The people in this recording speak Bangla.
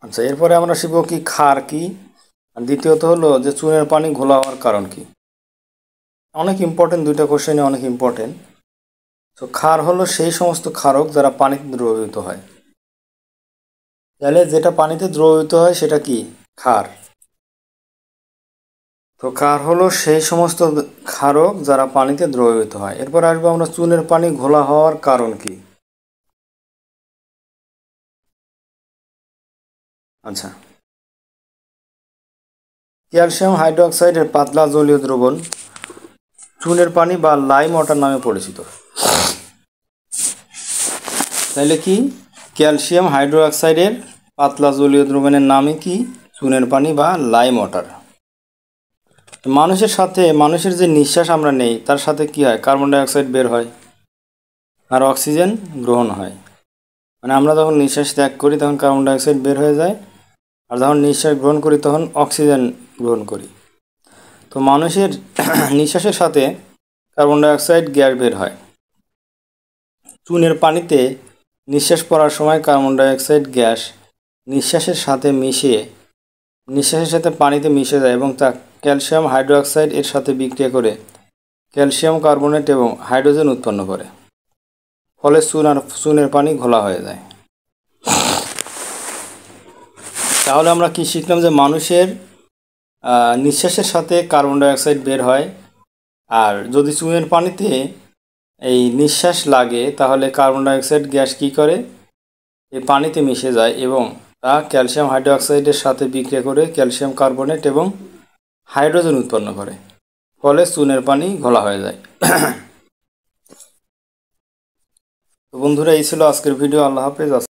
আচ্ছা, এরপরে আমরা শিখব কি ক্ষার কি, আর দ্বিতীয়ত হলো যে চুনের পানি ঘোলা হওয়ার কারণ কি। অনেক ইম্পর্টেন্ট, দুইটা কোশ্চেনই অনেক ইম্পর্টেন্ট। তো ক্ষার হলো সেই সমস্ত ক্ষারক যারা পানিতে দ্রবীভূত হয়। তাহলে যেটা পানিতে দ্রবীভূত হয় সেটা কি? ক্ষার। তো ক্ষার হলো সেই সমস্ত ক্ষারক যারা পানিতে দ্রবীভূত হয়। এরপর আসবো আমরা চুনের পানি ঘোলা হওয়ার কারণ কি। আচ্ছা, ক্যালসিয়াম হাইড্রোক্সাইডের পাতলা জলীয় দ্রবণ চুনের পানি বা লাইম ওয়াটার নামে পরিচিত। তাইলে কি ক্যালসিয়াম হাইড্রোক্সাইডের পাতলা জলীয় দ্রবণের নামই কি? চুনের পানি বা লাইম ওয়াটার। মানুষের যে নিঃশ্বাস আমরা নেই তার সাথে কি হয়? কার্বন ডাই অক্সাইড বের হয় আর অক্সিজেন গ্রহণ হয়। মানে আমরা যখন নিঃশ্বাস ত্যাগ করি তখন কার্বন ডাই অক্সাইড বের হয়ে যায়, আর যখন নিঃশ্বাস গ্রহণ করি তখন অক্সিজেন গ্রহণ করি। তো মানুষের নিঃশ্বাসের সাথে কার্বন ডাই অক্সাইড গ্যাস বের হয়। চুনের পানিতে নিঃশ্বাস পড়ার সময় কার্বন ডাই অক্সাইড গ্যাস নিঃশ্বাসের সাথে পানিতে মিশে যায় এবং তা ক্যালসিয়াম হাইড্রোক্সাইড এর সাথে বিক্রিয়া করে ক্যালসিয়াম কার্বনেট এবং হাইড্রোজেন উৎপন্ন করে। ফলে চুনের পানি ঘোলা হয়ে যায়। তাহলে আমরা কি শিখলাম? যে মানুষের নিঃশ্বাসের সাথে কার্বন ডাই অক্সাইড বের হয়, আর যদি চুনের পানিতে এই নিঃশ্বাস লাগে তাহলে কার্বন ডাই অক্সাইড গ্যাস কী করে? এই পানিতে মিশে যায় এবং তা ক্যালসিয়াম হাইড্রোক্সাইডের সাথে বিক্রিয়া করে ক্যালসিয়াম কার্বনেট এবং হাইড্রোজেন উৎপন্ন করে। ফলে চুনের পানি ঘোলা হয়ে যায়। তো বন্ধুরা, এই ছিল আজকের ভিডিও। আল্লাহ হাফেজ।